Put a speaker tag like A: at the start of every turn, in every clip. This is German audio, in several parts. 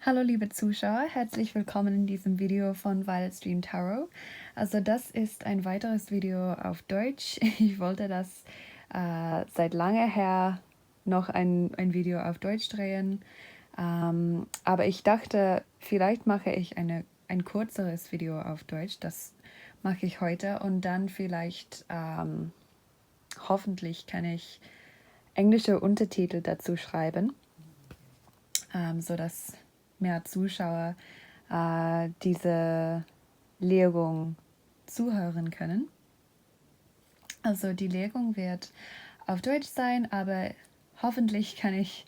A: Hallo liebe Zuschauer, herzlich willkommen in diesem Video von Violet Stream Tarot. Also das ist ein weiteres Video auf Deutsch. Ich wollte das seit lange her noch ein Video auf Deutsch drehen, aber ich dachte, vielleicht mache ich ein kürzeres Video auf Deutsch. Das mache ich heute und dann vielleicht, hoffentlich kann ich englische Untertitel dazu schreiben, sodass mehr Zuschauer diese Legung zuhören können. Also die Legung wird auf Deutsch sein, aber hoffentlich kann ich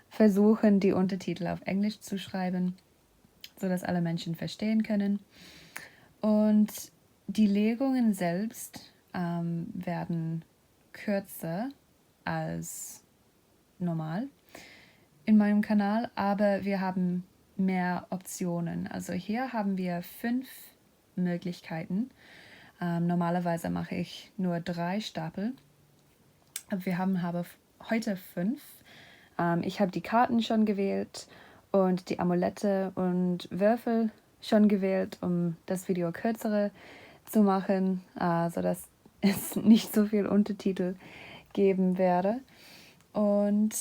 A: versuchen, die Untertitel auf Englisch zu schreiben, sodass alle Menschen verstehen können. Und die Legungen selbst werden kürzer als normal in meinem Kanal, aber wir haben mehr Optionen. Also hier haben wir 5 Möglichkeiten. Normalerweise mache ich nur 3 Stapel, aber wir haben heute 5. Ich habe die Karten schon gewählt und die Amulette und Würfel schon gewählt, um das Video kürzer zu machen, sodass es nicht so viel Untertitel geben werde. Und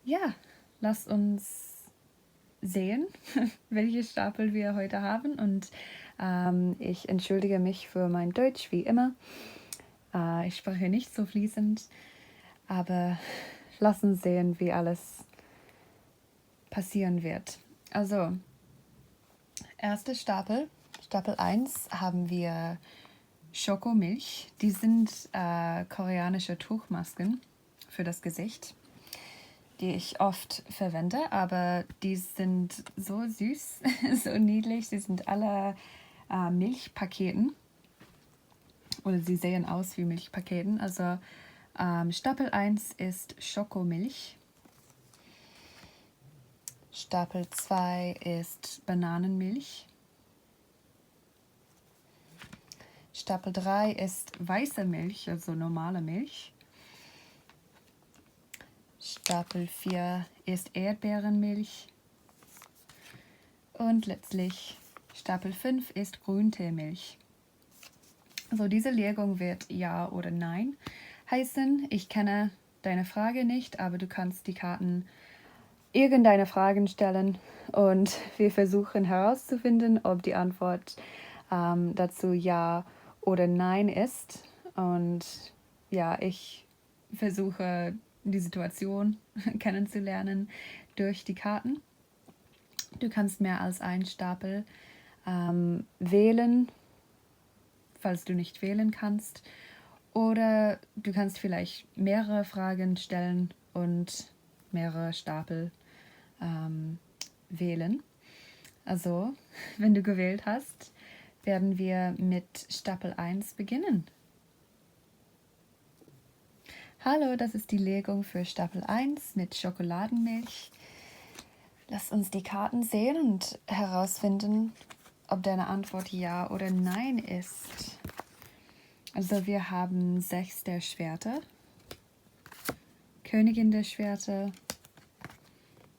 A: ja, lasst uns sehen, welche Stapel wir heute haben. Und ich entschuldige mich für mein Deutsch, wie immer. Ich spreche nicht so fließend, aber lass uns sehen, wie alles passieren wird. Also, erste Stapel, Stapel 1, haben wir Schokomilch. Die sind koreanische Tuchmasken für das Gesicht, die ich oft verwende, aber die sind so süß, so niedlich. Sie sind alle Milchpaketen oder sie sehen aus wie Milchpaketen. Also Stapel 1 ist Schokomilch. Stapel 2 ist Bananenmilch. Stapel 3 ist weiße Milch, also normale Milch. Stapel 4 ist Erdbeerenmilch. Und letztlich Stapel 5 ist Grünteemilch. Also diese Legung wird Ja oder Nein heißen. Ich kenne deine Frage nicht, aber du kannst die Karten irgendeine Fragen stellen und wir versuchen herauszufinden, ob die Antwort dazu Ja oder Nein ist. Und ja, ich versuche die Situation kennenzulernen durch die Karten. Du kannst mehr als einen Stapel wählen, falls du nicht wählen kannst. Oder du kannst vielleicht mehrere Fragen stellen und mehrere Stapel wählen. Also, wenn du gewählt hast, werden wir mit Stapel 1 beginnen. Hallo, das ist die Legung für Stapel 1 mit Schokoladenmilch. Lass uns die Karten sehen und herausfinden, ob deine Antwort Ja oder Nein ist. Also wir haben 6 der Schwerter, Königin der Schwerter,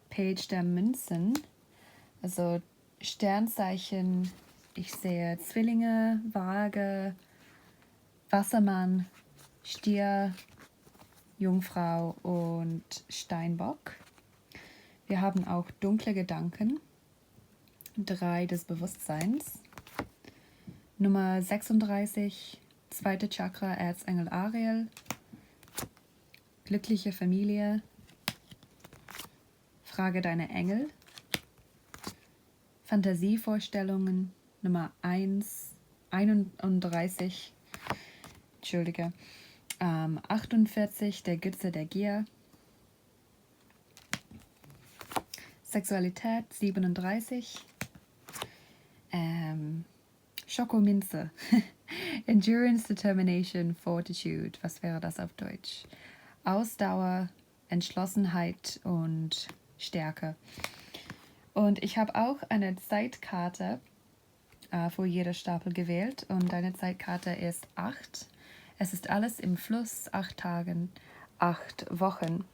A: Page der Münzen, also Sternzeichen. Ich sehe Zwillinge, Waage, Wassermann, Stier, Jungfrau und Steinbock. Wir haben auch dunkle Gedanken, 3 des Bewusstseins, Nummer 36, zweite Chakra, Erzengel Ariel, glückliche Familie, Frage deiner Engel, Fantasievorstellungen, Nummer 31, 48, der Götze der Gier, Sexualität 37, Schokominze, Endurance, Determination, Fortitude, was wäre das auf Deutsch? Ausdauer, Entschlossenheit und Stärke. Und ich habe auch eine Zeitkarte für jede Stapel gewählt und deine Zeitkarte ist 8. Es ist alles im Fluss, 8 Tagen, 8 Wochen.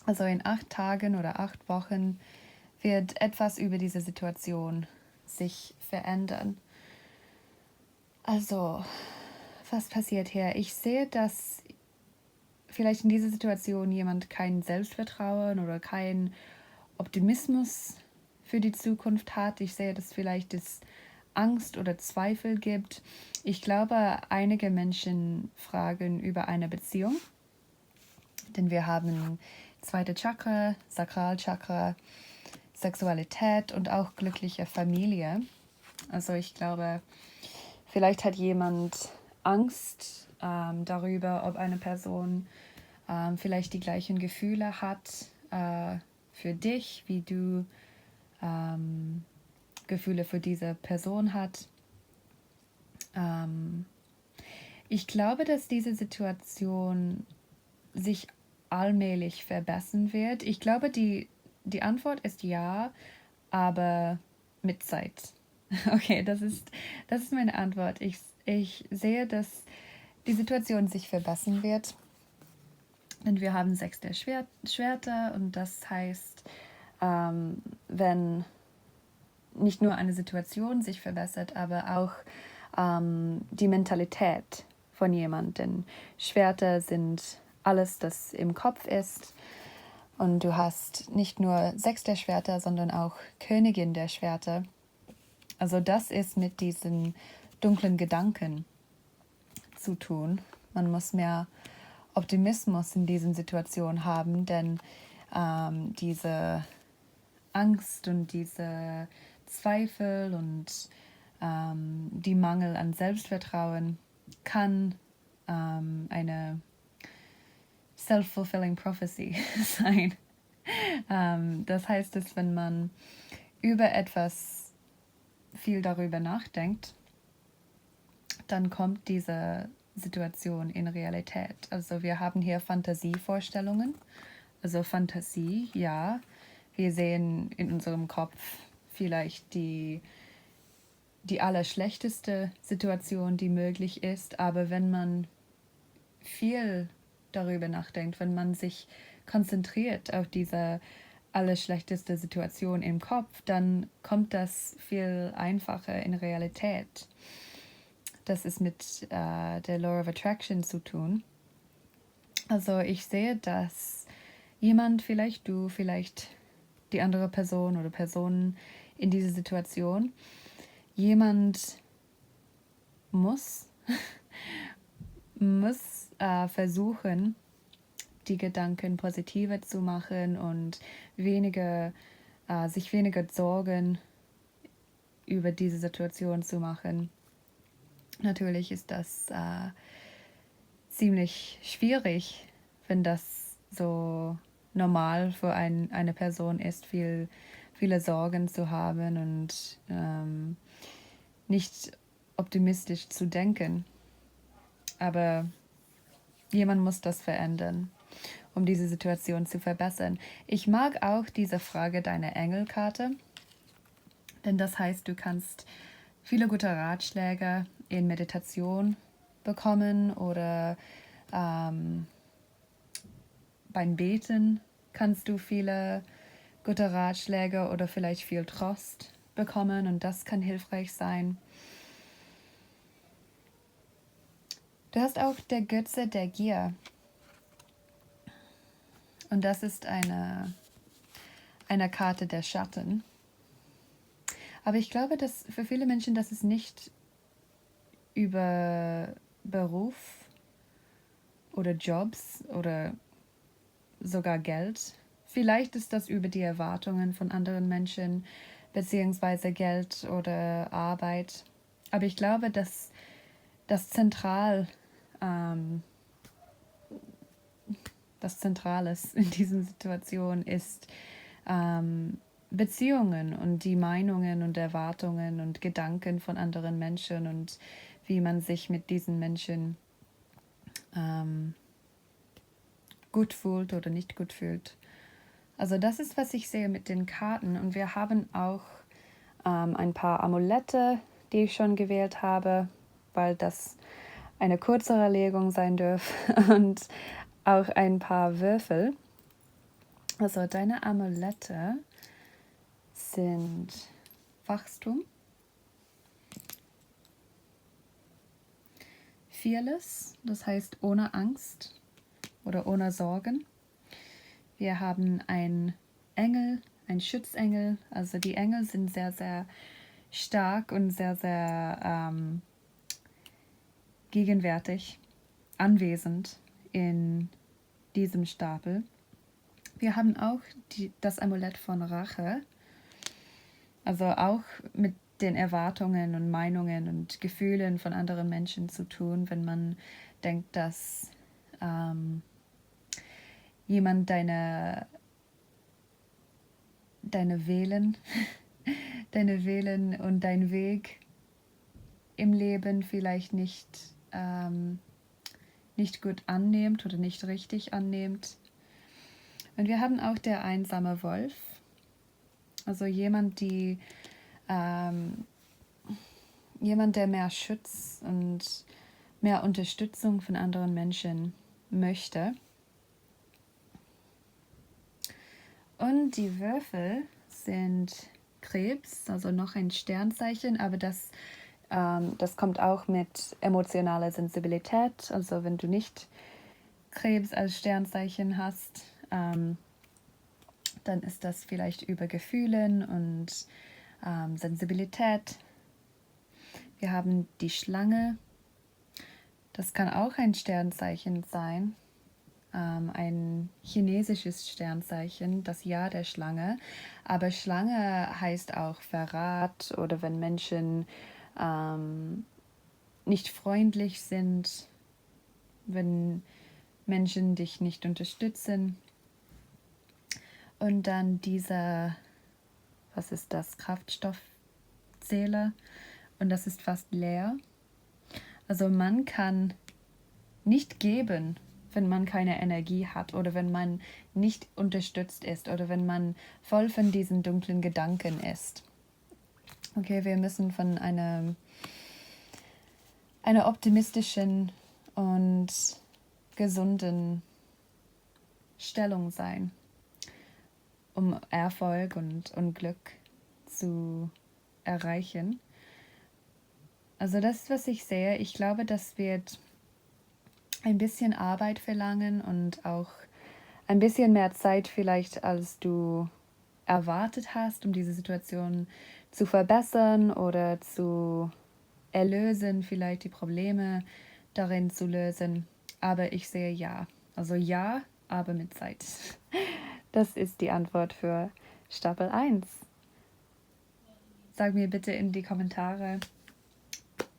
A: Also in 8 Tagen oder 8 Wochen wird etwas über diese Situation sich verändern. Also, was passiert hier? Ich sehe, dass vielleicht in dieser Situation jemand kein Selbstvertrauen oder kein Optimismus für die Zukunft hat. Ich sehe, dass vielleicht es Angst oder Zweifel gibt. Ich glaube, einige Menschen fragen über eine Beziehung, denn wir haben zweite Chakra, Sakralchakra, Sexualität und auch glückliche Familie. Also ich glaube, vielleicht hat jemand Angst darüber, ob eine Person vielleicht die gleichen Gefühle hat für dich, wie du Gefühle für diese Person hat. Ich glaube, dass diese Situation sich allmählich verbessern wird. Ich glaube, die Antwort ist ja, aber mit Zeit. Okay, das ist meine Antwort. Ich sehe, dass die Situation sich verbessern wird. Und wir haben 6 der Schwerter und das heißt, wenn nicht nur eine Situation sich verbessert, aber auch die Mentalität von jemandem. Schwerter sind alles, das im Kopf ist. Und du hast nicht nur 6 der Schwerter, sondern auch Königin der Schwerter. Also das ist mit diesen dunklen Gedanken zu tun. Man muss mehr Optimismus in diesen Situationen haben, denn diese Angst und diese Zweifel und die Mangel an Selbstvertrauen kann eine self-fulfilling prophecy sein. Das heißt, dass wenn man über etwas viel darüber nachdenkt, dann kommt diese Situation in Realität. Also wir haben hier Fantasievorstellungen. Also Fantasie, ja. Wir sehen in unserem Kopf vielleicht die allerschlechteste Situation, die möglich ist. Aber wenn man viel darüber nachdenkt, wenn man sich konzentriert auf diese allerschlechteste Situation im Kopf, dann kommt das viel einfacher in Realität. Das ist mit der Law of Attraction zu tun. Also ich sehe, dass jemand, vielleicht du, vielleicht die andere Person oder Personen in dieser Situation, jemand muss versuchen, die Gedanken positiver zu machen und sich weniger Sorgen über diese Situation zu machen. Natürlich ist das ziemlich schwierig, wenn das so normal für eine Person ist, viele Sorgen zu haben und nicht optimistisch zu denken. Aber jemand muss das verändern, um diese Situation zu verbessern. Ich mag auch diese Frage deiner Engelkarte, denn das heißt, du kannst viele gute Ratschläge in Meditation bekommen oder beim Beten kannst du viele gute Ratschläge oder vielleicht viel Trost bekommen und das kann hilfreich sein. Du hast auch der Götze der Gier und das ist eine Karte der Schatten. Aber ich glaube, dass für viele Menschen, das ist nicht über Beruf oder Jobs oder sogar Geld. Vielleicht ist das über die Erwartungen von anderen Menschen, beziehungsweise Geld oder Arbeit. Aber ich glaube, dass das Zentrale in diesen Situationen ist Beziehungen und die Meinungen und Erwartungen und Gedanken von anderen Menschen und wie man sich mit diesen Menschen gut fühlt oder nicht gut fühlt. Also das ist, was ich sehe mit den Karten. Und wir haben auch ein paar Amulette, die ich schon gewählt habe, weil das eine kürzere Legung sein dürfte. Und auch ein paar Würfel. Also deine Amulette sind Wachstum, Fearless, das heißt ohne Angst oder ohne Sorgen. Wir haben einen Engel, einen Schutzengel. Also die Engel sind sehr, sehr stark und sehr, sehr gegenwärtig, anwesend in diesem Stapel. Wir haben auch das Amulett von Rache, also auch mit den Erwartungen und Meinungen und Gefühlen von anderen Menschen zu tun, wenn man denkt, dass jemand deine Wählen, deine Wählen und dein Weg im Leben vielleicht nicht gut annimmt oder nicht richtig annimmt. Und wir haben auch der einsame Wolf, also jemand, der mehr Schutz und mehr Unterstützung von anderen Menschen möchte. Und die Würfel sind Krebs, also noch ein Sternzeichen, aber das kommt auch mit emotionaler Sensibilität. Also wenn du nicht Krebs als Sternzeichen hast, dann ist das vielleicht über Gefühlen und Sensibilität. Wir haben die Schlange. Das kann auch ein Sternzeichen sein. Ein chinesisches Sternzeichen, das Jahr der Schlange. Aber Schlange heißt auch Verrat oder wenn Menschen nicht freundlich sind, wenn Menschen dich nicht unterstützen. Und dann dieser, was ist das, Kraftstoffzähler. Und das ist fast leer. Also man kann nicht geben, wenn man keine Energie hat oder wenn man nicht unterstützt ist oder wenn man voll von diesen dunklen Gedanken ist. Okay, wir müssen von einer optimistischen und gesunden Stellung sein, um Erfolg und Glück zu erreichen. Also das, was ich sehe, ich glaube, das wird ein bisschen Arbeit verlangen und auch ein bisschen mehr Zeit vielleicht, als du erwartet hast, um diese Situation zu verbessern oder zu erlösen, vielleicht die Probleme darin zu lösen. Aber ich sehe ja. Also ja, aber mit Zeit. Das ist die Antwort für Stapel 1. Sag mir bitte in die Kommentare,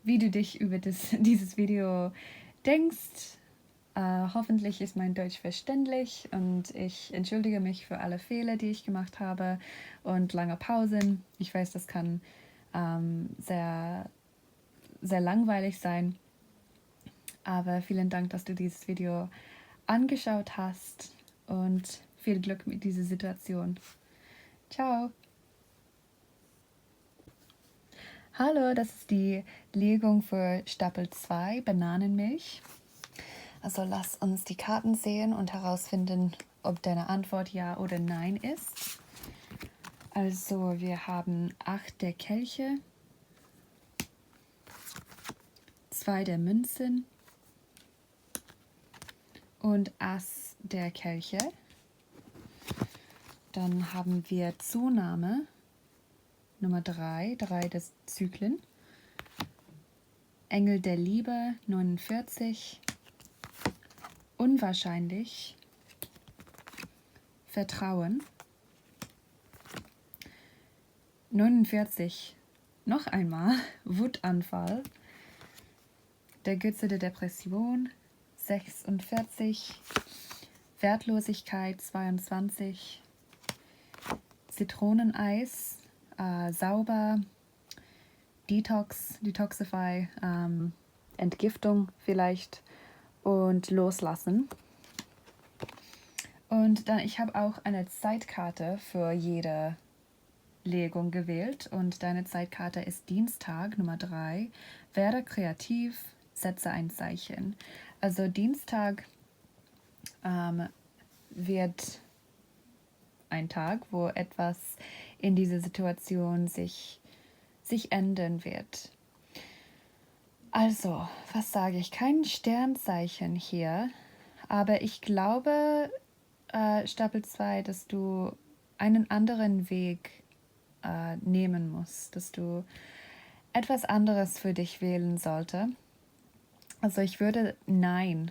A: wie du dich über dieses Video denkst. Hoffentlich ist mein Deutsch verständlich und ich entschuldige mich für alle Fehler, die ich gemacht habe und lange Pausen. Ich weiß, das kann sehr, sehr langweilig sein, aber vielen Dank, dass du dieses Video angeschaut hast und viel Glück mit dieser Situation. Ciao! Hallo, das ist die Legung für Stapel 2, Bananenmilch. Also lass uns die Karten sehen und herausfinden, ob deine Antwort Ja oder Nein ist. Also wir haben 8 der Kelche, 2 der Münzen und Ass der Kelche. Dann haben wir Zunahme, Nummer 3, 3 des Zyklen, Engel der Liebe, 49, unwahrscheinlich, Vertrauen, 49, noch einmal, Wutanfall, der Götze der Depression, 46, Wertlosigkeit, 22, Zitroneneis, sauber, Detoxify, Entgiftung vielleicht und Loslassen. Und dann, ich habe auch eine Zeitkarte für jede Legung gewählt und deine Zeitkarte ist Dienstag, Nummer 3. Werde kreativ, setze ein Zeichen. Also Dienstag wird ein Tag, wo etwas in dieser Situation sich ändern wird. Also, was sage ich? Kein Sternzeichen hier, aber ich glaube, Stapel 2, dass du einen anderen Weg nehmen musst, dass du etwas anderes für dich wählen sollte. Also ich würde Nein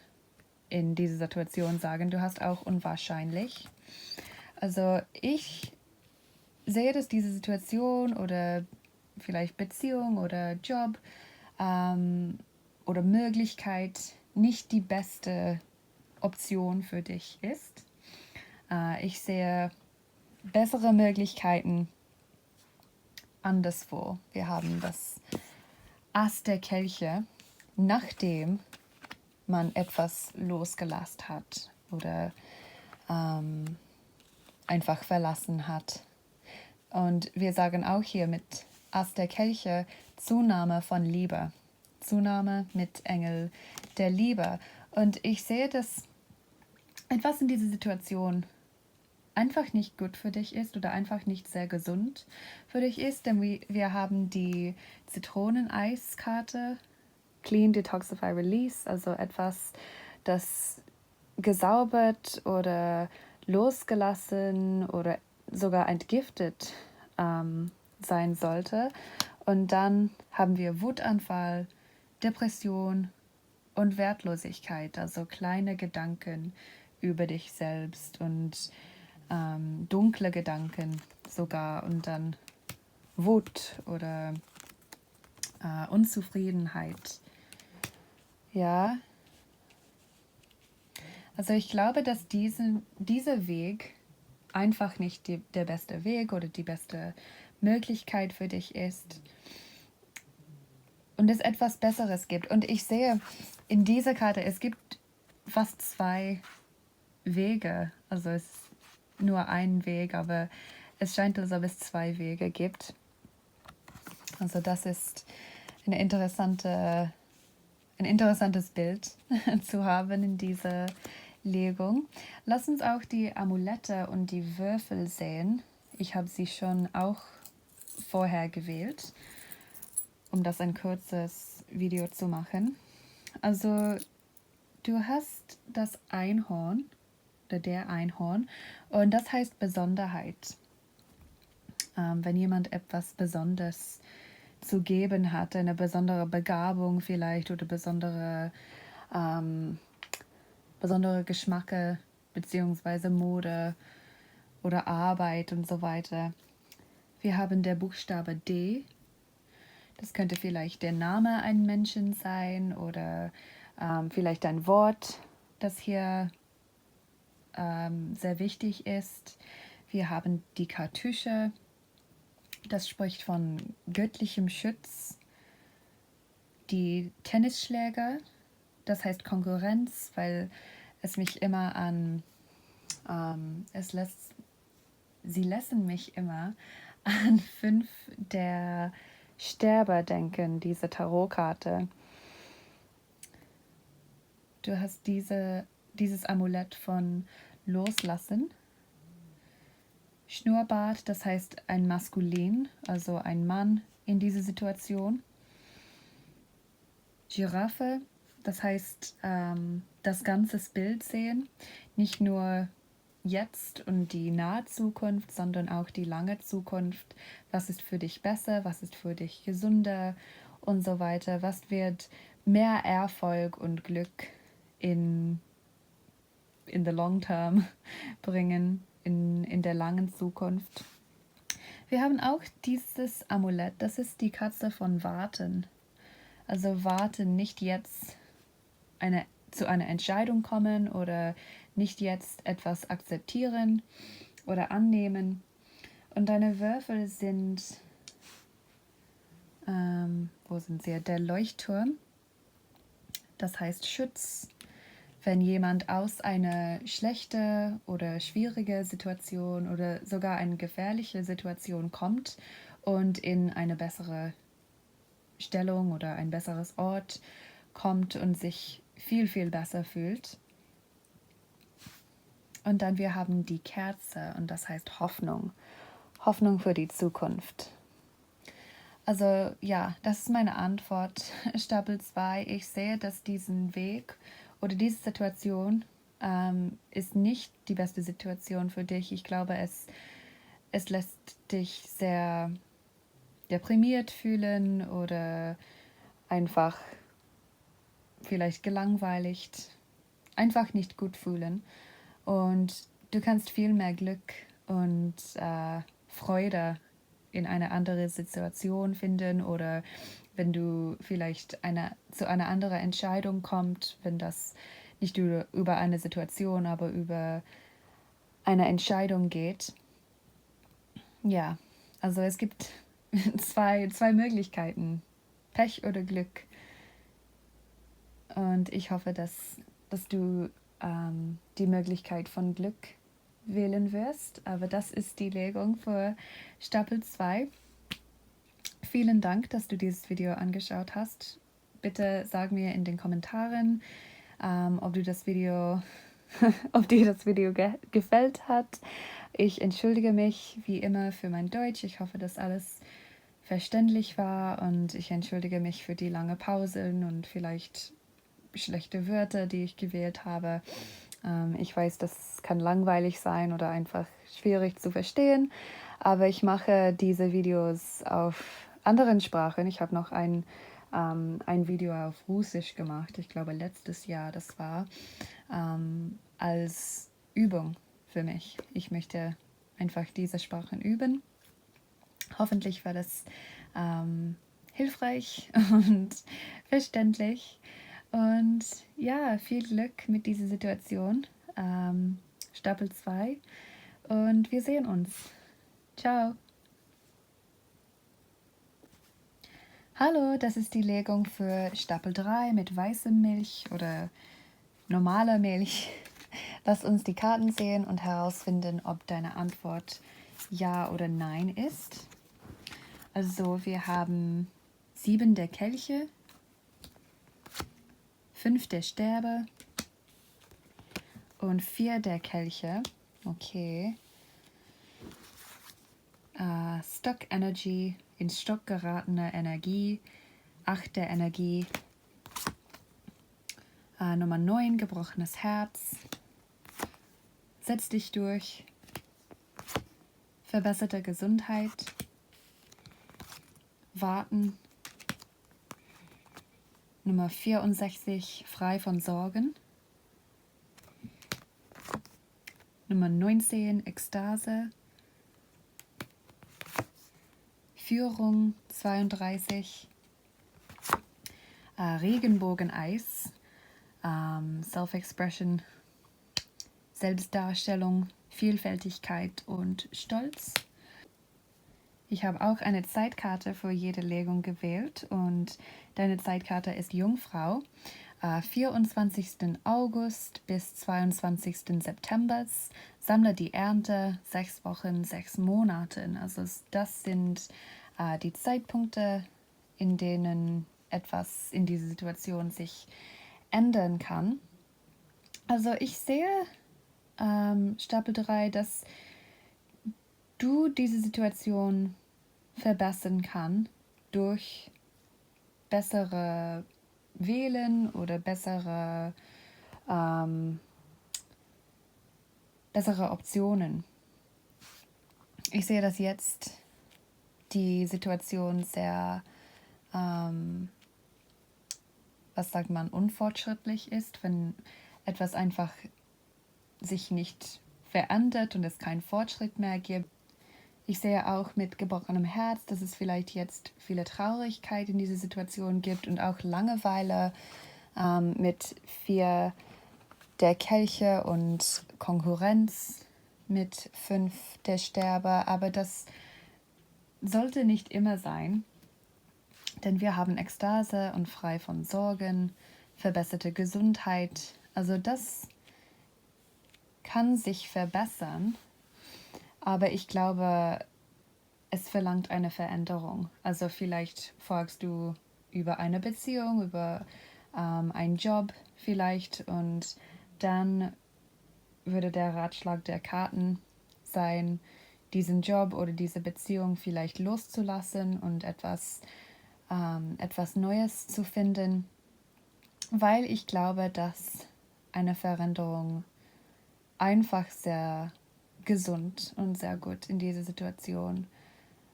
A: in diese Situation sagen. Du hast auch unwahrscheinlich. Also ich sehe, dass diese Situation oder vielleicht Beziehung oder Job oder Möglichkeit nicht die beste Option für dich ist. Ich sehe bessere Möglichkeiten anderswo. Wir haben das Ass der Kelche, nachdem man etwas losgelassen hat oder einfach verlassen hat. Und wir sagen auch hier mit Ass der Kelche Zunahme von Liebe. Zunahme mit Engel der Liebe. Und ich sehe, dass etwas in dieser Situation einfach nicht gut für dich ist oder einfach nicht sehr gesund für dich ist, denn wir haben die Zitroneneiskarte, Clean, Detoxify, Release, also etwas, das gesaubert oder losgelassen oder sogar entgiftet sein sollte. Und dann haben wir Wutanfall, Depression und Wertlosigkeit, also kleine Gedanken über dich selbst und dunkle Gedanken sogar und dann Wut oder Unzufriedenheit. Ja, also ich glaube, dass dieser Weg einfach nicht der beste Weg oder die beste Möglichkeit für dich ist und es etwas Besseres gibt. Und ich sehe in dieser Karte, es gibt fast 2 Wege. Also es ist nur ein Weg, aber es scheint, als ob es 2 Wege gibt. Also das ist ein interessantes Bild zu haben in dieser Legung. Lass uns auch die Amulette und die Würfel sehen. Ich habe sie schon auch vorher gewählt, um das ein kurzes Video zu machen. Also du hast das Einhorn oder der Einhorn und das heißt Besonderheit. Wenn jemand etwas Besonderes zu geben hat, eine besondere Begabung vielleicht oder besondere Geschmacke beziehungsweise Mode oder Arbeit und so weiter. Wir haben der Buchstabe D. Das könnte vielleicht der Name eines Menschen sein oder vielleicht ein Wort, das hier sehr wichtig ist. Wir haben die Kartusche. Das spricht von göttlichem Schutz. Die Tennisschläger, das heißt Konkurrenz, weil es mich immer an, sie lassen mich immer an 5 der Sterber denken, diese Tarotkarte. Du hast dieses Amulett von Loslassen. Schnurrbart, das heißt ein Maskulin, also ein Mann in dieser Situation. Giraffe, das heißt das ganze Bild sehen, nicht nur jetzt und die nahe Zukunft, sondern auch die lange Zukunft. Was ist für dich besser, was ist für dich gesünder und so weiter. Was wird mehr Erfolg und Glück in the long term bringen, in der langen Zukunft. Wir haben auch dieses Amulett, das ist die Katze von Warten. Also warten, nicht jetzt zu einer Entscheidung kommen oder nicht jetzt etwas akzeptieren oder annehmen. Und deine Würfel sind, wo sind sie? Der Leuchtturm, das heißt Schutz. Wenn jemand aus einer schlechten oder schwierigen Situation oder sogar eine gefährliche Situation kommt und in eine bessere Stellung oder ein besseres Ort kommt und sich viel, viel besser fühlt. Und dann wir haben die Kerze und das heißt Hoffnung. Hoffnung für die Zukunft. Also ja, das ist meine Antwort. Stapel 2, ich sehe, dass diesen Weg oder diese Situation ist nicht die beste Situation für dich. Ich glaube, es lässt dich sehr deprimiert fühlen oder einfach vielleicht gelangweilt, einfach nicht gut fühlen. Und du kannst viel mehr Glück und Freude in eine andere Situation finden oder wenn du vielleicht zu einer anderen Entscheidung kommst, wenn das nicht über eine Situation, aber über eine Entscheidung geht. Ja, also es gibt zwei Möglichkeiten, Pech oder Glück. Und ich hoffe, dass du die Möglichkeit von Glück wählen wirst. Aber das ist die Legung für Stapel 2. Vielen Dank, dass du dieses Video angeschaut hast. Bitte sag mir in den Kommentaren, ob dir das Video gefällt hat. Ich entschuldige mich wie immer für mein Deutsch. Ich hoffe, dass alles verständlich war und ich entschuldige mich für die lange Pausen und vielleicht schlechte Wörter, die ich gewählt habe. Ich weiß, das kann langweilig sein oder einfach schwierig zu verstehen, aber ich mache diese Videos auf anderen Sprachen. Ich habe noch ein Video auf Russisch gemacht, ich glaube letztes Jahr das war, als Übung für mich. Ich möchte einfach diese Sprachen üben. Hoffentlich war das hilfreich und verständlich. Und ja, viel Glück mit dieser Situation. Stapel 2. Und wir sehen uns. Ciao. Hallo, das ist die Legung für Stapel 3 mit weißem Milch oder normaler Milch. Lass uns die Karten sehen und herausfinden, ob deine Antwort Ja oder Nein ist. Also wir haben 7 der Kelche, 5 der Sterbe und 4 der Kelche. Okay. Stuck Energy, in Stock geratene Energie, 8 der Energie. Nummer 9, gebrochenes Herz. Setz dich durch. Verbesserte Gesundheit. Warten. Nummer 64, frei von Sorgen. Nummer 19, Ekstase. Führung 32. Regenbogeneis. Self-Expression. Selbstdarstellung, Vielfältigkeit und Stolz. Ich habe auch eine Zeitkarte für jede Legung gewählt und deine Zeitkarte ist Jungfrau. 24. August bis 22. September. Sammle die Ernte, 6 Wochen, 6 Monate. Also das sind die Zeitpunkte, in denen etwas in dieser Situation sich ändern kann. Also ich sehe Stapel 3, dass du diese Situation verbessern kann durch bessere Wählen oder bessere Optionen. Ich sehe, dass jetzt die Situation sehr, unfortschrittlich ist, wenn etwas einfach sich nicht verändert und es keinen Fortschritt mehr gibt. Ich sehe auch mit gebrochenem Herz, dass es vielleicht jetzt viele Traurigkeit in dieser Situation gibt und auch Langeweile mit 4 der Kelche und Konkurrenz mit 5 der Sterbe. Aber das sollte nicht immer sein, denn wir haben Ekstase und frei von Sorgen, verbesserte Gesundheit. Also das kann sich verbessern, aber ich glaube, es verlangt eine Veränderung. Also vielleicht fragst du über eine Beziehung, über einen Job vielleicht und dann würde der Ratschlag der Karten sein, diesen Job oder diese Beziehung vielleicht loszulassen und etwas Neues zu finden, weil ich glaube, dass eine Veränderung einfach sehr gesund und sehr gut in dieser Situation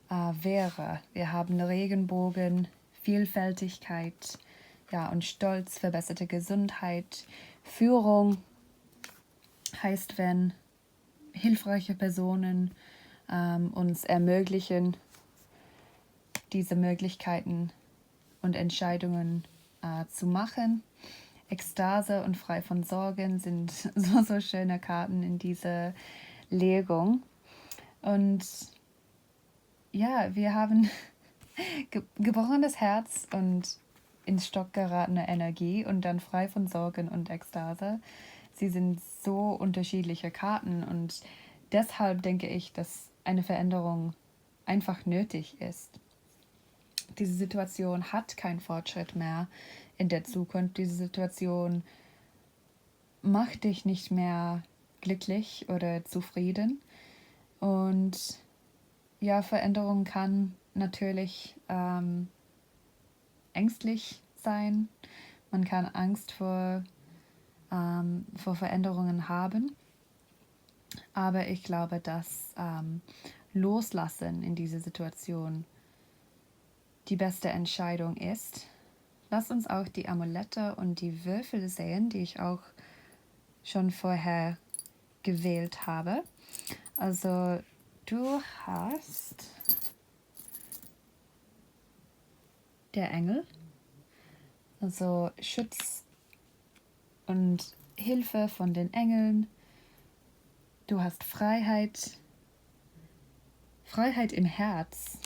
A: wäre. Wir haben Regenbogen, Vielfältigkeit, ja, und Stolz, verbesserte Gesundheit. Führung heißt, wenn hilfreiche Personen uns ermöglichen, diese Möglichkeiten und Entscheidungen zu machen. Ekstase und frei von Sorgen sind so schöne Karten in dieser Legung. Und ja, wir haben gebrochenes Herz und ins Stock geratene Energie und dann frei von Sorgen und Ekstase. Sie sind so unterschiedliche Karten und deshalb denke ich, dass eine Veränderung einfach nötig ist. Diese Situation hat keinen Fortschritt mehr in der Zukunft. Diese Situation macht dich nicht mehr glücklich oder zufrieden. Und ja, Veränderung kann natürlich ängstlich sein. Man kann Angst vor Veränderungen haben. Aber ich glaube, dass Loslassen in dieser Situation die beste Entscheidung ist. Lass uns auch die Amulette und die Würfel sehen, die ich auch schon vorher gewählt habe. Also du hast der Engel, also Schutz und Hilfe von den Engeln. Du hast Freiheit, Freiheit im Herz.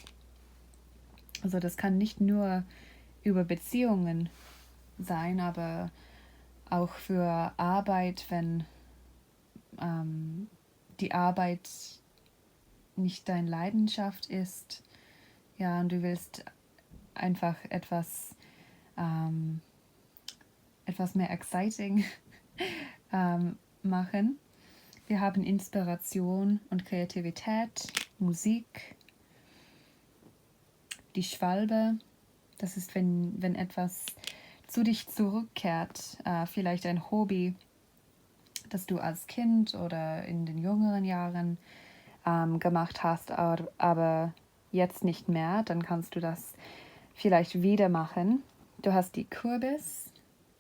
A: Also das kann nicht nur über Beziehungen sein, aber auch für Arbeit, wenn die Arbeit nicht deine Leidenschaft ist. Ja, und du willst einfach etwas mehr exciting machen. Wir haben Inspiration und Kreativität, Musik, die Schwalbe. Das ist, wenn etwas zu dich zurückkehrt, vielleicht ein Hobby, das du als Kind oder in den jüngeren Jahren gemacht hast, aber jetzt nicht mehr, dann kannst du das vielleicht wieder machen. Du hast die Kürbis,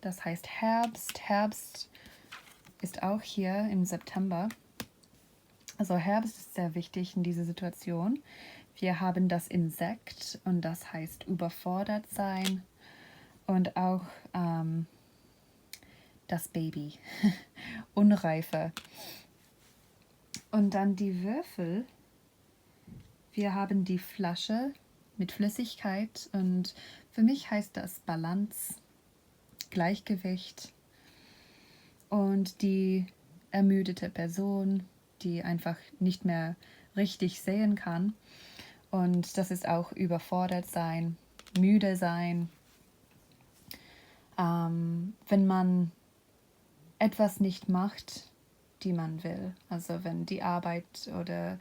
A: das heißt Herbst. Herbst ist auch hier im September. Also Herbst ist sehr wichtig in dieser Situation. Wir haben das Insekt und das heißt überfordert sein und auch das Baby, Unreife. Und dann die Würfel. Wir haben die Flasche mit Flüssigkeit und für mich heißt das Balance, Gleichgewicht und die ermüdete Person, die einfach nicht mehr richtig sehen kann. Und das ist auch überfordert sein, müde sein. Wenn man etwas nicht macht, die man will. Also wenn die Arbeit oder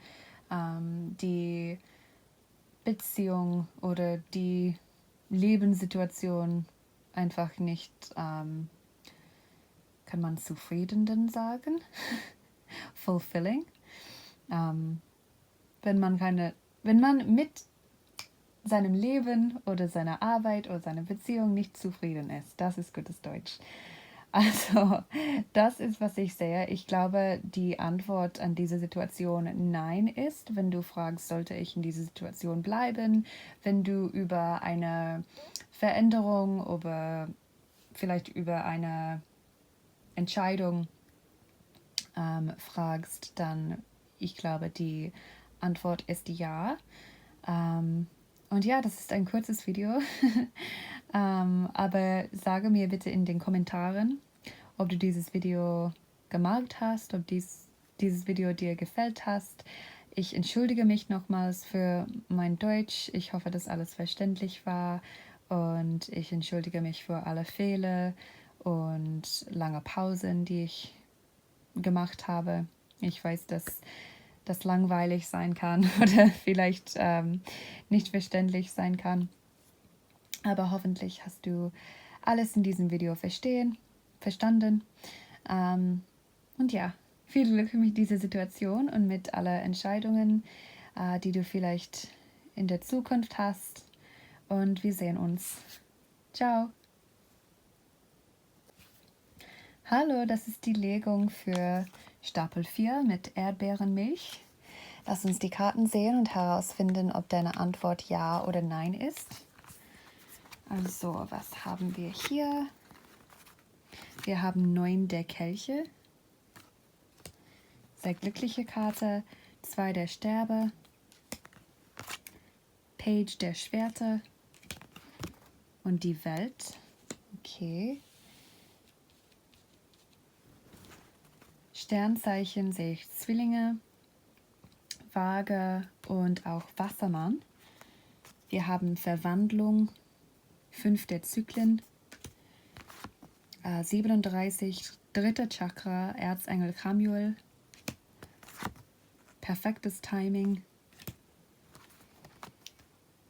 A: die Beziehung oder die Lebenssituation einfach nicht, kann man zufrieden sagen, fulfilling. Wenn man mit seinem Leben oder seiner Arbeit oder seiner Beziehung nicht zufrieden ist. Das ist gutes Deutsch. Also, das ist, was ich sehe. Ich glaube, die Antwort an diese Situation nein ist. Wenn du fragst, sollte ich in dieser Situation bleiben? Wenn du über eine Veränderung oder vielleicht über eine Entscheidung fragst, dann ich glaube, die Antwort ist ja. Und ja, das ist ein kurzes Video. Aber sage mir bitte in den Kommentaren, ob du dieses Video gemalt hast, ob dieses Video dir gefällt hast. Ich entschuldige mich nochmals für mein Deutsch. Ich hoffe, dass alles verständlich war. Und ich entschuldige mich für alle Fehler und lange Pausen, die ich gemacht habe. Ich weiß, dass das langweilig sein kann oder vielleicht nicht verständlich sein kann. Aber hoffentlich hast du alles in diesem Video verstanden. Und ja, viel Glück mit dieser Situation und mit aller Entscheidungen, die du vielleicht in der Zukunft hast. Und wir sehen uns. Ciao. Hallo, das ist die Legung für Stapel 4 mit Erdbeerenmilch. Lass uns die Karten sehen und herausfinden, ob deine Antwort Ja oder Nein ist. Also, was haben wir hier? Wir haben 9 der Kelche. Sehr glückliche Karte. 2 der Sterbe. Page der Schwerter. Und die Welt. Okay. Sternzeichen sehe ich Zwillinge, Waage und auch Wassermann. Wir haben Verwandlung, 5 der Zyklen, 37, dritte Chakra, Erzengel Chamuel, perfektes Timing,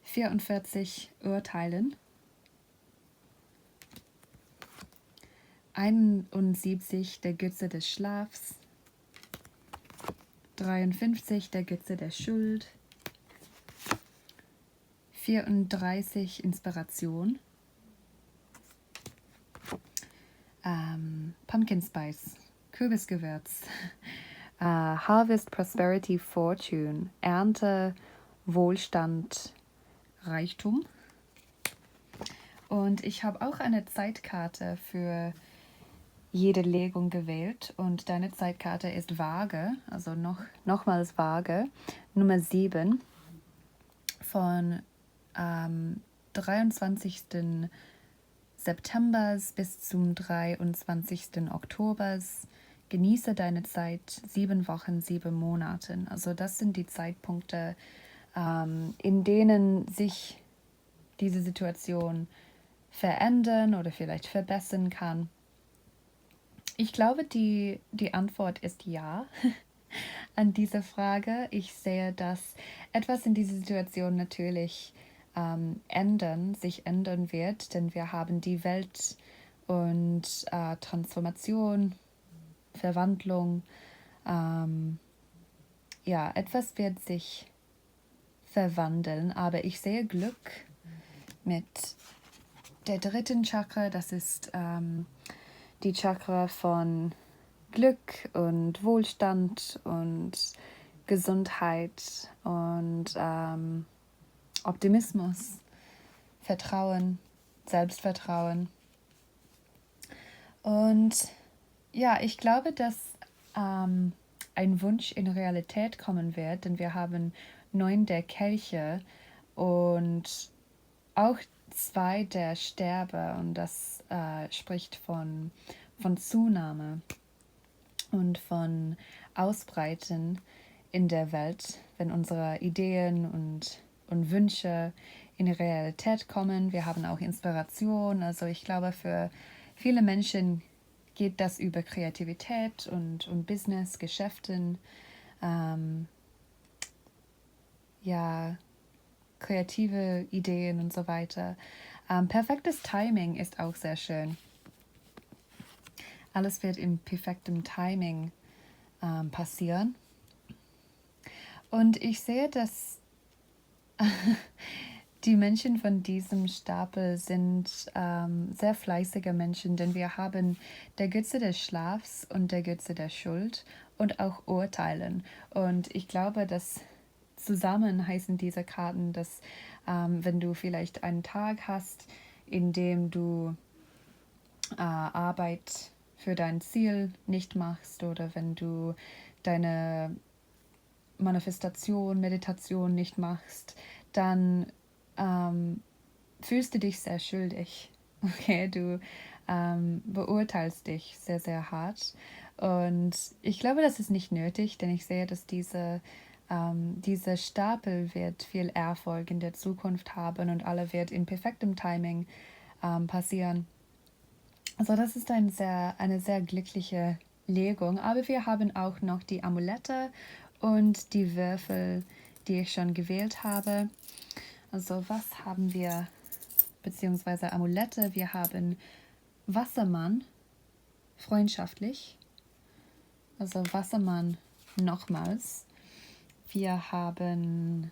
A: 44 Urteilen, 71 der Götze des Schlafs, 53 der Götze der Schuld, 34 Inspiration, Pumpkin Spice, Kürbisgewürz, Harvest, Prosperity, Fortune, Ernte, Wohlstand, Reichtum. Und ich habe auch eine Zeitkarte für jede Legung gewählt und deine Zeitkarte ist Waage, also nochmals Waage, Nummer 7 von 23. September bis zum 23. Oktober. Genieße deine Zeit, 7 Wochen, 7 Monaten. Also das sind die Zeitpunkte, in denen sich diese Situation verändern oder vielleicht verbessern kann. Ich glaube, die Antwort ist ja an diese Frage. Ich sehe, dass etwas in dieser Situation natürlich sich ändern wird, denn wir haben die Welt und Transformation, Verwandlung. Ja, etwas wird sich verwandeln, aber ich sehe Glück mit der dritten Chakra, das ist die Chakra von Glück und Wohlstand und Gesundheit und Optimismus, Vertrauen, Selbstvertrauen. Und ja, ich glaube, dass ein Wunsch in Realität kommen wird, denn wir haben 9 der Kelche und auch 2 der Sterbe und das spricht von Zunahme und von Ausbreiten in der Welt, wenn unsere Ideen und Wünsche in die Realität kommen. Wir haben auch Inspiration, also ich glaube, für viele Menschen geht das über Kreativität und Business, Geschäften, ja, kreative Ideen und so weiter. Perfektes Timing ist auch sehr schön. Alles wird in perfektem Timing passieren. Und ich sehe, dass die Menschen von diesem Stapel sind sehr fleißige Menschen, denn wir haben der Götze des Schlafs und der Götze der Schuld und auch Urteilen. Und ich glaube, dass zusammen heißen diese Karten, dass wenn du vielleicht einen Tag hast, in dem du Arbeit für dein Ziel nicht machst oder wenn du deine Manifestation, Meditation nicht machst, dann fühlst du dich sehr schuldig. Okay, du beurteilst dich sehr, sehr hart. Und ich glaube, das ist nicht nötig, denn ich sehe, dass dieser Stapel wird viel Erfolg in der Zukunft haben und alle wird in perfektem Timing passieren. Also das ist eine sehr glückliche Legung. Aber wir haben auch noch die Amulette und die Würfel, die ich schon gewählt habe. Also was haben wir, beziehungsweise Amulette? Wir haben Wassermann, freundschaftlich. Also Wassermann nochmals. Wir haben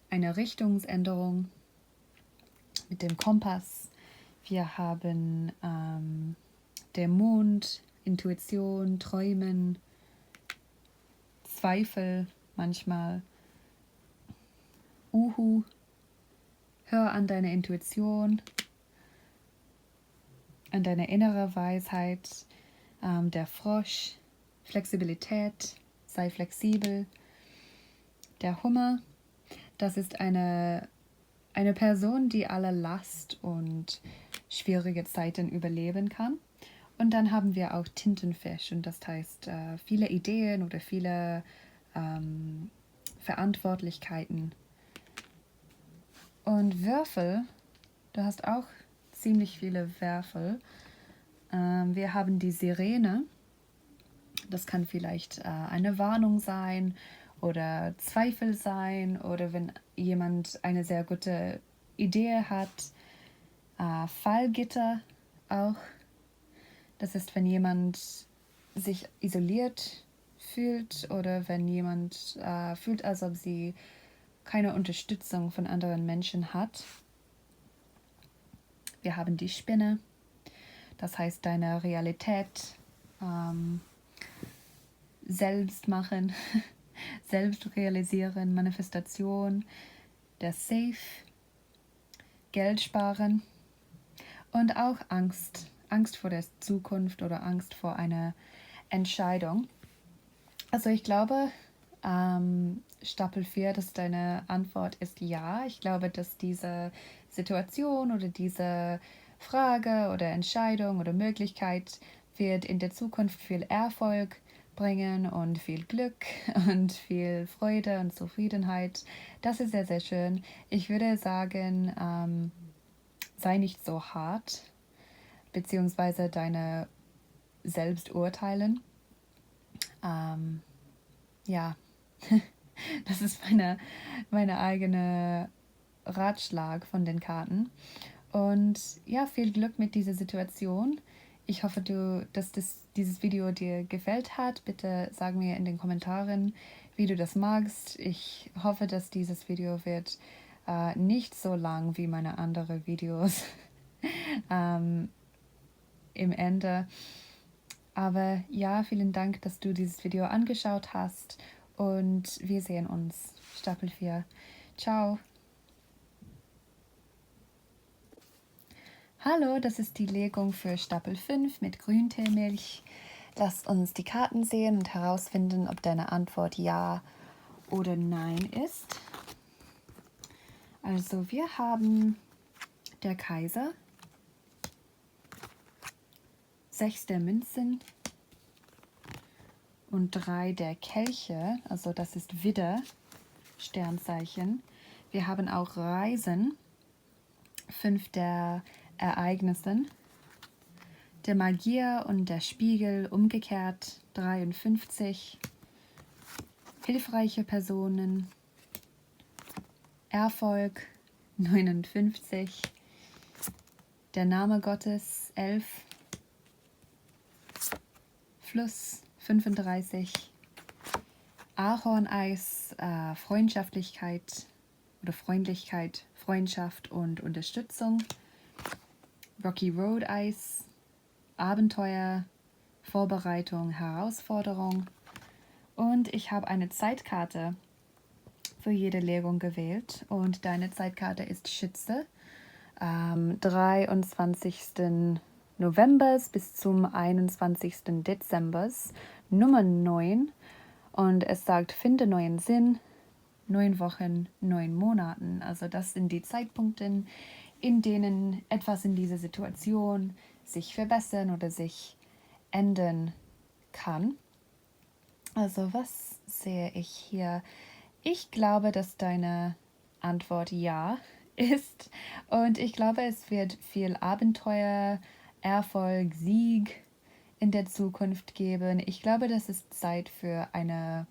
A: eine Richtungsänderung mit dem Kompass. Wir haben der Mond, Intuition, Träumen, Zweifel manchmal. Uhu, hör an deine Intuition, an deine innere Weisheit. Der Frosch, Flexibilität, sei flexibel. Der Hummer, das ist eine Person, die alle Last und schwierige Zeiten überleben kann. Und dann haben wir auch Tintenfisch, und das heißt viele Ideen oder viele Verantwortlichkeiten. Und Würfel, du hast auch ziemlich viele Würfel. Wir haben die Sirene. Das kann vielleicht eine Warnung sein oder Zweifel sein, oder wenn jemand eine sehr gute Idee hat. Fallgitter auch. Das ist, wenn jemand sich isoliert fühlt oder wenn jemand fühlt, als ob sie keine Unterstützung von anderen Menschen hat. Wir haben die Spinne. Das heißt, deine Realität selbst machen, selbst realisieren, Manifestation, der Safe, Geld sparen und auch Angst. Angst vor der Zukunft oder Angst vor einer Entscheidung. Also ich glaube, Stapel 4, dass deine Antwort ist ja. Ich glaube, dass diese Situation oder diese Frage oder Entscheidung oder Möglichkeit wird in der Zukunft viel Erfolg bringen und viel Glück und viel Freude und Zufriedenheit. Das ist sehr, sehr schön. Ich würde sagen, sei nicht so hart, beziehungsweise deine Selbsturteilen. Ja, das ist meine eigene Ratschlag von den Karten. Und ja, viel Glück mit dieser Situation. Ich hoffe, dass dieses Video dir gefällt hat. Bitte sag mir in den Kommentaren, wie du das magst. Ich hoffe, dass dieses Video wird nicht so lang wie meine anderen Videos im Ende. Aber ja, vielen Dank, dass du dieses Video angeschaut hast, und wir sehen uns. Stapel 4. Ciao. Hallo, das ist die Legung für Stapel 5 mit Grünteemilch. Lass uns die Karten sehen und herausfinden, ob deine Antwort Ja oder Nein ist. Also wir haben der Kaiser, 6 der Münzen und 3 der Kelche, also das ist Widder, Sternzeichen. Wir haben auch Reisen, 5 der Ereignissen, der Magier und der Spiegel umgekehrt, 53, hilfreiche Personen, Erfolg, 59, der Name Gottes, 11, Fluss, 35, Ahorneis, Freundschaftlichkeit oder Freundlichkeit, Freundschaft und Unterstützung, Rocky Road Eis, Abenteuer, Vorbereitung, Herausforderung, und ich habe eine Zeitkarte für jede Legung gewählt, und deine Zeitkarte ist Schütze, 23. November bis zum 21. Dezember, Nummer 9, und es sagt, finde neuen Sinn, 9 Wochen, 9 Monaten. Also das sind die Zeitpunkte, in denen etwas in dieser Situation sich verbessern oder sich ändern kann. Also was sehe ich hier? Ich glaube, dass deine Antwort Ja ist, und ich glaube, es wird viel Abenteuer, Erfolg, Sieg in der Zukunft geben. Ich glaube, das ist Zeit für eine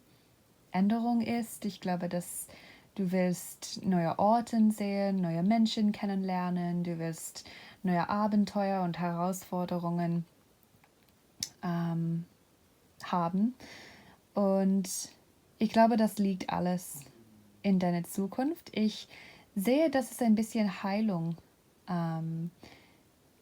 A: Änderung ist. Ich glaube, dass du willst neue Orte sehen, neue Menschen kennenlernen, du willst neue Abenteuer und Herausforderungen haben. Und ich glaube, das liegt alles in deiner Zukunft. Ich sehe, dass es ein bisschen Heilung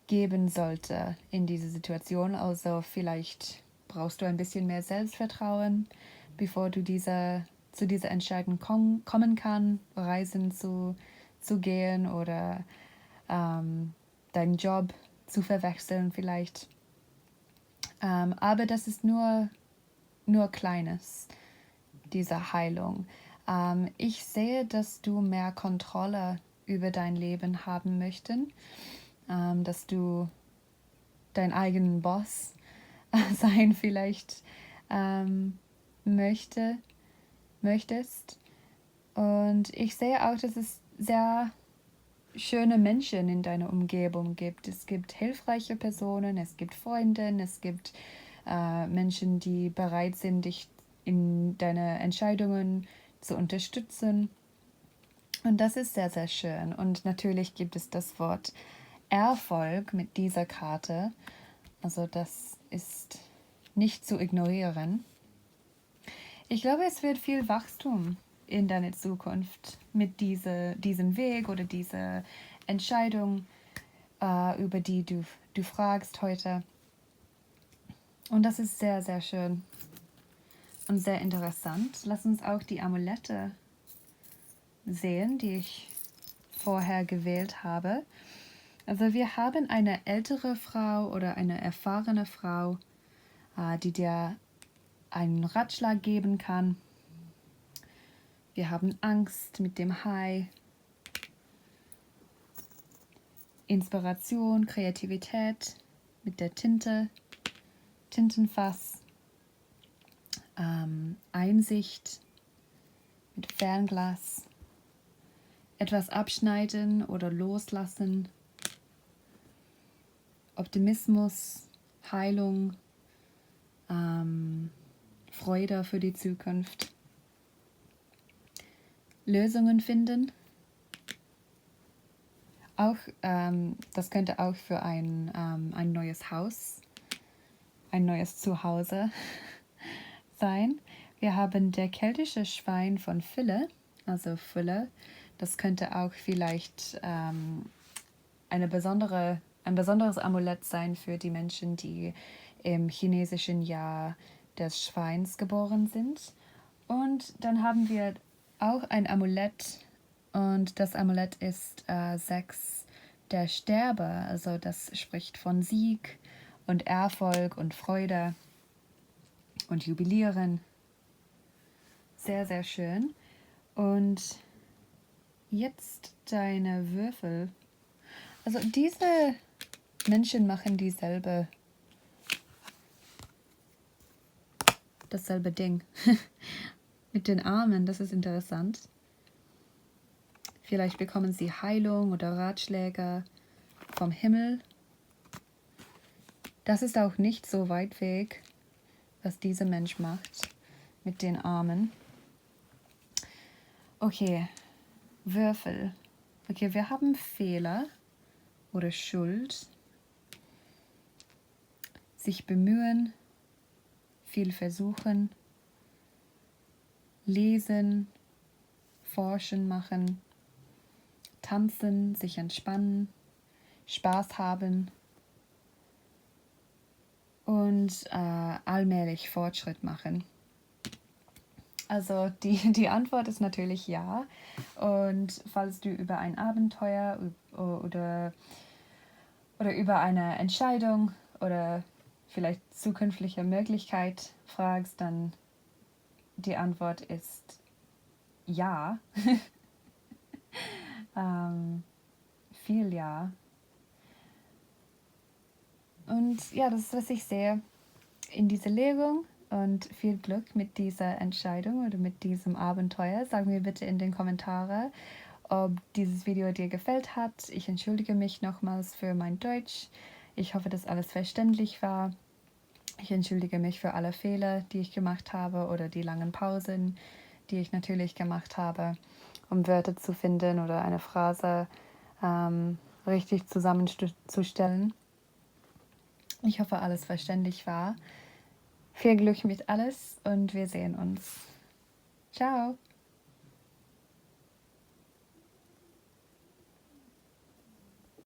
A: geben sollte in dieser Situation. Also vielleicht brauchst du ein bisschen mehr Selbstvertrauen, bevor du zu dieser Entscheidung kommen kann, reisen zu gehen oder deinen Job zu verwechseln vielleicht. Aber das ist nur Kleines, diese Heilung. Ich sehe, dass du mehr Kontrolle über dein Leben haben möchtest, dass du dein eigenen Boss sein vielleicht möchtest. Und ich sehe auch, dass es sehr schöne Menschen in deiner Umgebung gibt. Es gibt hilfreiche Personen, es gibt Freunde, es gibt Menschen, die bereit sind, dich in deine Entscheidungen zu unterstützen. Und das ist sehr, sehr schön. Und natürlich gibt es das Wort Erfolg mit dieser Karte. Also das ist nicht zu ignorieren. Ich glaube, es wird viel Wachstum in deiner Zukunft mit diesem Weg oder dieser Entscheidung, über die du fragst heute. Und das ist sehr, sehr schön und sehr interessant. Lass uns auch die Amulette sehen, die ich vorher gewählt habe. Also wir haben eine ältere Frau oder eine erfahrene Frau, die dir einen Ratschlag geben kann. Wir haben Angst mit dem Hai, Inspiration, Kreativität mit der Tintenfass, Einsicht mit Fernglas, etwas abschneiden oder loslassen, Optimismus, Heilung, Freude für die Zukunft, Lösungen finden. Auch, das könnte auch für ein neues Haus, ein neues Zuhause sein. Wir haben der keltische Schwein von Fülle, also Fülle. Das könnte auch vielleicht ein besonderes Amulett sein für die Menschen, die im chinesischen Jahr des Schweins geboren sind. Und dann haben wir auch ein Amulett, und das Amulett ist 6 der Sterbe. Also das spricht von Sieg und Erfolg und Freude und Jubilieren. Sehr, sehr schön. Und jetzt deine Würfel. Also diese Menschen machen dasselbe Ding. Mit den Armen, das ist interessant. Vielleicht bekommen sie Heilung oder Ratschläge vom Himmel. Das ist auch nicht so weit weg, was dieser Mensch macht mit den Armen. Okay, Würfel. Okay, wir haben Fehler oder Schuld. Sich bemühen, viel versuchen, lesen, forschen machen, tanzen, sich entspannen, Spaß haben und allmählich Fortschritt machen. Also die Antwort ist natürlich ja. Und falls du über ein Abenteuer oder über eine Entscheidung oder vielleicht zukünftige Möglichkeit fragst, dann die Antwort ist ja. Viel ja. Und ja, das ist, was ich sehe in dieser Legung. Und viel Glück mit dieser Entscheidung oder mit diesem Abenteuer. Sag mir bitte in den Kommentaren, ob dieses Video dir gefällt hat. Ich entschuldige mich nochmals für mein Deutsch. Ich hoffe, dass alles verständlich war. Ich entschuldige mich für alle Fehler, die ich gemacht habe oder die langen Pausen, die ich natürlich gemacht habe, um Wörter zu finden oder eine Phrase richtig zusammenzustellen. Ich hoffe, alles verständlich war. Viel Glück mit alles und wir sehen uns. Ciao!